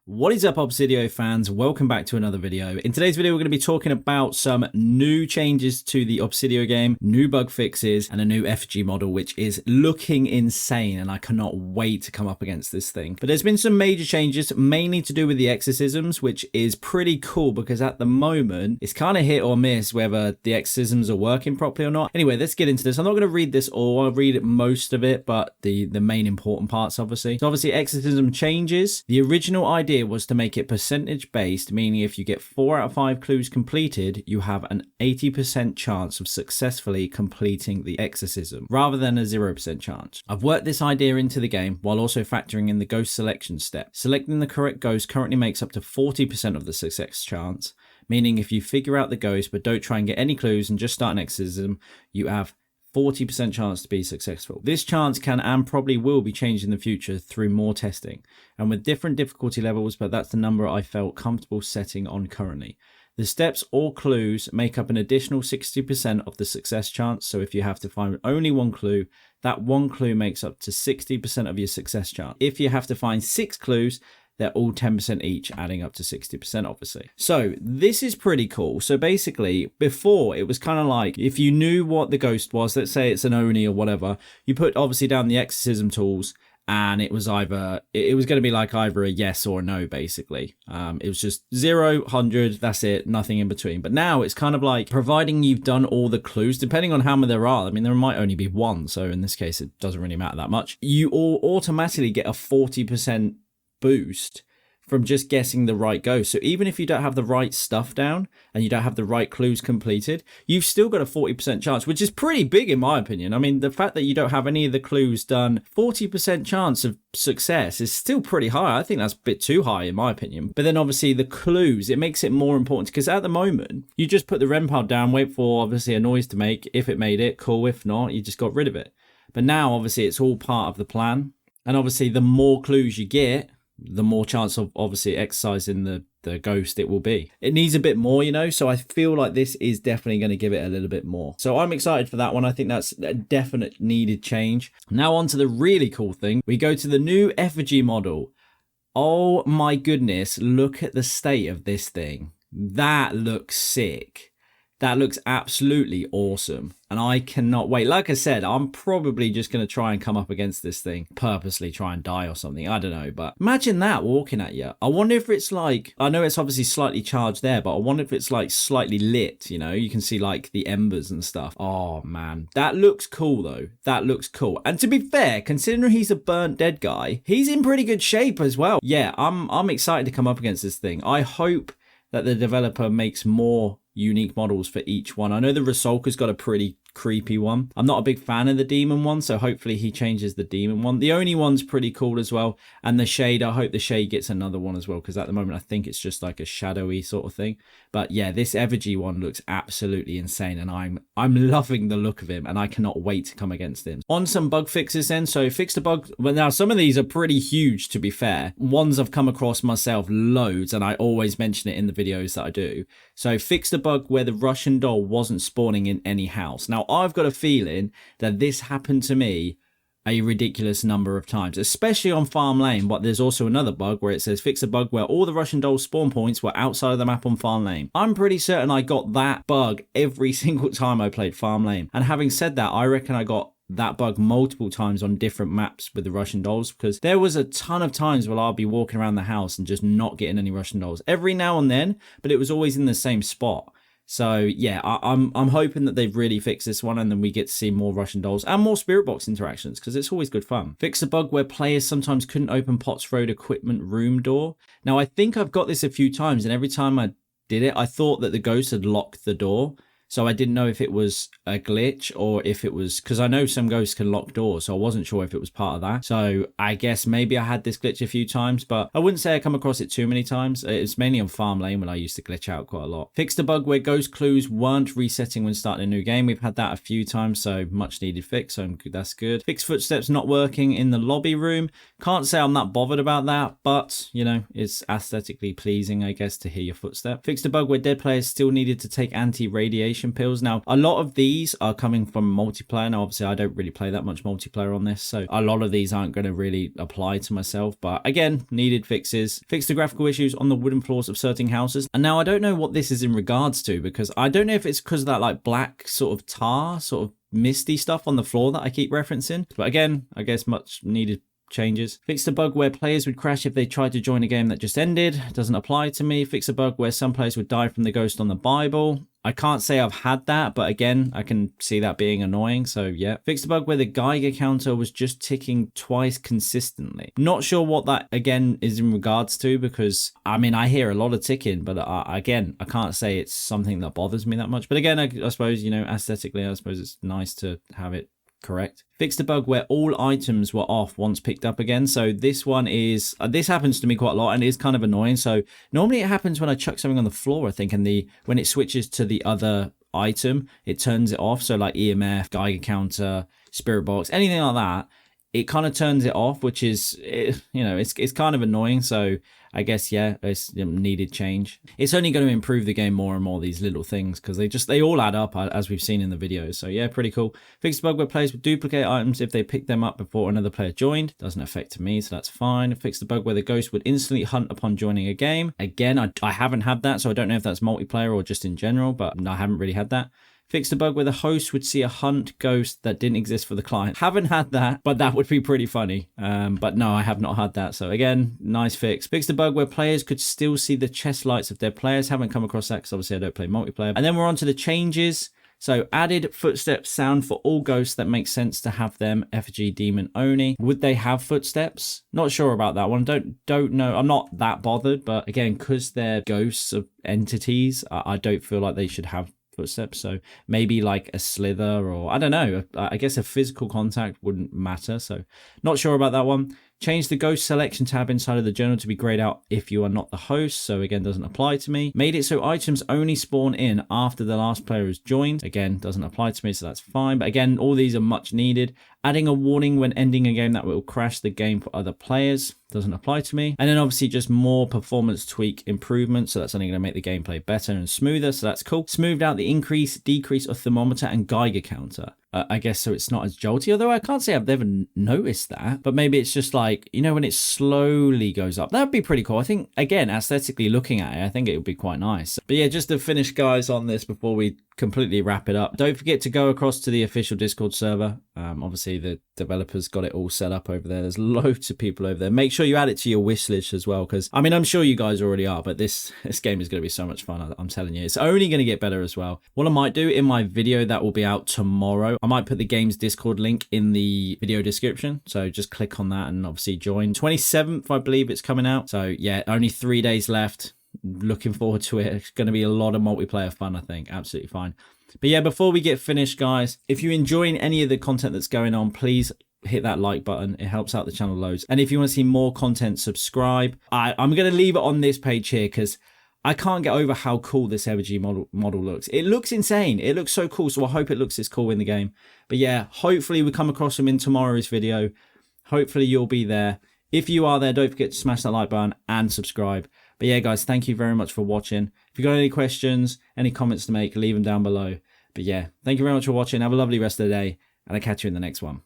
What is up, Obsideo fans? Welcome back to another video. In today's video, we're going to be talking about some new changes to the Obsideo game, new bug fixes, and a new EFFIGY model, which is looking insane, and I cannot wait to come up against this thing. But there's been some major changes, mainly to do with the exorcisms, which is pretty cool because at the moment, it's kind of hit or miss whether the exorcisms are working properly or not. Anyway, let's get into this. I'm not going to read this all. I'll read most of it, but the main important parts, obviously. So obviously, Exorcism Changes. The original idea was to make it percentage based, meaning if you get 4 out of 5 clues completed, you have an 80% chance of successfully completing the exorcism, rather than a 0% chance. I've worked this idea into the game while also factoring in the ghost selection step. Selecting the correct ghost currently makes up to 40% of the success chance, meaning if you figure out the ghost but don't try and get any clues and just start an exorcism, you have 40% chance to be successful. This chance can and probably will be changed in the future through more testing and with different difficulty levels, but that's the number I felt comfortable setting on currently. The steps or clues make up an additional 60% of the success chance, so if you have to find only one clue, that one clue makes up to 60% of your success chance. If you have to find 6 clues, they're all 10% each, adding up to 60%, obviously. So this is pretty cool. So basically, before it was kind of like, if you knew what the ghost was, let's say it's an Oni or whatever, you put obviously down the exorcism tools, and it was either, it was going to be like either a yes or a no, basically. It was just 0, 100, that's it, nothing in between. But now it's kind of like, providing you've done all the clues, depending on how many there are, I mean, there might only be one, so in this case, it doesn't really matter that much. You all automatically get a 40% boost from just guessing the right ghost. So even if you don't have the right stuff down and you don't have the right clues completed, you've still got a 40% chance, which is pretty big in my opinion. I mean, the fact that you don't have any of the clues done, 40% chance of success is still pretty high. I think that's a bit too high in my opinion. But then obviously the clues, it makes it more important because at the moment, you just put the REM pod down, wait for obviously a noise to make. If it made it, cool. If not, you just got rid of it. But now obviously it's all part of the plan. And obviously the more clues you get, the more chance of obviously exercising the ghost it will be. It needs a bit more, you know, so I feel like this is definitely going to give it a little bit more. So I'm excited for that one. I think that's a definite needed change. Now on to the really cool thing. We go to the new EFFIGY model. Oh my goodness, look at the state of this thing. That looks sick. That looks absolutely awesome. And I cannot wait. Like I said, I'm probably just going to try and come up against this thing. Purposely try and die or something. I don't know. But imagine that walking at you. I wonder if it's like, I know it's obviously slightly charged there, but I wonder if it's like slightly lit, you know? You can see like the embers and stuff. Oh man. That looks cool though. That looks cool. And to be fair, considering he's a burnt dead guy, he's in pretty good shape as well. Yeah, I'm excited to come up against this thing. I hope that the developer makes more unique models for each one. I know the Rizyx got a pretty creepy one. I'm not a big fan of the demon one, so hopefully he changes the demon one. The Oni one's pretty cool as well, and the shade, I hope the shade gets another one as well, because at the moment I think it's just like a shadowy sort of thing. But yeah, this EFFIGY one looks absolutely insane, and I'm loving the look of him, and I cannot wait to come against him. On some bug fixes then, so fix the bug. Well, now some of these are pretty huge, to be fair. Ones I've come across myself loads, and I always mention it in the videos that I do. So fix the bug where the Russian doll wasn't spawning in any house. Now I've got a feeling that this happened to me a ridiculous number of times, especially on Farm Lane. But there's also another bug where it says fix a bug where all the Russian doll spawn points were outside of the map on Farm Lane. I'm pretty certain I got that bug every single time I played Farm Lane. And having said that, I reckon I got that bug multiple times on different maps with the Russian dolls, because there was a ton of times where I'll be walking around the house and just not getting any Russian dolls every now and then, but it was always in the same spot. So yeah, I'm hoping that they've really fixed this one, and then we get to see more Russian dolls and more spirit box interactions, because it's always good fun. Fix the bug where players sometimes couldn't open Potts Road equipment room door. Now I think I've got this a few times, and every time I did it, I thought that the ghost had locked the door. So I didn't know if it was a glitch or if it was, because I know some ghosts can lock doors, so I wasn't sure if it was part of that. So I guess maybe I had this glitch a few times, but I wouldn't say I come across it too many times. It's mainly on Farm Lane when I used to glitch out quite a lot. Fixed a bug where ghost clues weren't resetting when starting a new game. We've had that a few times, so much needed fix, so that's good. Fixed footsteps not working in the lobby room. Can't say I'm that bothered about that, but you know, it's aesthetically pleasing, I guess, to hear your footstep. Fixed a bug where dead players still needed to take anti-radiation motivation pills. Now, a lot of these are coming from multiplayer. Now, obviously, I don't really play that much multiplayer on this, so a lot of these aren't going to really apply to myself. But again, needed fixes. Fix the graphical issues on the wooden floors of certain houses. And now I don't know what this is in regards to, because I don't know if it's because of that like black sort of tar, sort of misty stuff on the floor that I keep referencing. But again, I guess much needed changes. Fix the bug where players would crash if they tried to join a game that just ended. Doesn't apply to me. Fix a bug where some players would die from the ghost on the Bible. I can't say I've had that, but again, I can see that being annoying, so yeah. Fix the bug where the Geiger counter was just ticking twice consistently. Not sure what that, again, is in regards to, because, I mean, I hear a lot of ticking, but again, I can't say it's something that bothers me that much. But again, I suppose, you know, aesthetically, I suppose it's nice to have it correct. Fix the bug where all items were off once picked up again. So this one is, this happens to me quite a lot and it is kind of annoying. So normally it happens when I chuck something on the floor, I think, and when it switches to the other item, it turns it off. So like EMF, Geiger counter, spirit box, anything like that, it kind of turns it off, which is, you know, it's kind of annoying. So I guess, yeah, it's needed change. It's only going to improve the game more and more, these little things, because they all add up, as we've seen in the videos. So yeah, pretty cool. Fix the bug where players would duplicate items if they pick them up before another player joined. Doesn't affect me, so that's fine. Fix the bug where the ghost would instantly hunt upon joining a game. Again, I haven't had that, so I don't know if that's multiplayer or just in general, but I haven't really had that. Fix the bug where the host would see a hunt ghost that didn't exist for the client. Haven't had that, but that would be pretty funny. But no, I have not had that. So again, nice fix. Fix the bug where players could still see the chest lights of their players. Haven't come across that because obviously I don't play multiplayer. And then we're on to the changes. So added footsteps sound for all ghosts that makes sense to have them effigy demon only. Would they have footsteps? Not sure about that one. Don't know. I'm not that bothered, but again, because they're ghosts of entities, I don't feel like they should have footsteps. So maybe like a slither, or I don't know, I guess a physical contact wouldn't matter. So not sure about that one. Change the ghost selection tab inside of the journal to be grayed out if you are not the host. So again, doesn't apply to me. Made it so items only spawn in after the last player is joined. Again, doesn't apply to me, so that's fine. But again, all these are much needed. Adding a warning when ending a game that will crash the game for other players. Doesn't apply to me. And then obviously just more performance tweak improvements. So that's only going to make the gameplay better and smoother. So that's cool. Smoothed out the increase, decrease of thermometer and Geiger counter. I guess so it's not as jolty, although I can't say I've ever noticed that, but maybe it's just like, you know, when it slowly goes up. That'd be pretty cool. I think, again, aesthetically looking at it, I think it would be quite nice. But yeah, just to finish, guys, on this before we completely wrap it up, don't forget to go across to the official Discord server. Obviously the developers got it all set up over there. There's loads of people over there. Make sure you add it to your wish list as well, because I mean, I'm sure you guys already are, but this game is going to be so much fun. I'm telling you, it's only going to get better as well. What I might do in my video that will be out tomorrow, I might put the game's Discord link in the video description, so just click on that and obviously join. 27th, I believe it's coming out. So yeah, only 3 days left. Looking forward to it. It's going to be a lot of multiplayer fun, I think. Absolutely fine. But yeah, before we get finished, guys, if you're enjoying any of the content that's going on, please hit that like button. It helps out the channel loads. And if you want to see more content, subscribe. I'm going to leave it on this page here because I can't get over how cool this effigy model looks. It looks insane. It looks so cool. So I hope it looks this cool in the game. But yeah, hopefully we come across them in tomorrow's video. Hopefully you'll be there. If you are there, don't forget to smash that like button and subscribe. But yeah, guys, thank you very much for watching. If you've got any questions, any comments to make, leave them down below. But yeah, thank you very much for watching. Have a lovely rest of the day, and I'll catch you in the next one.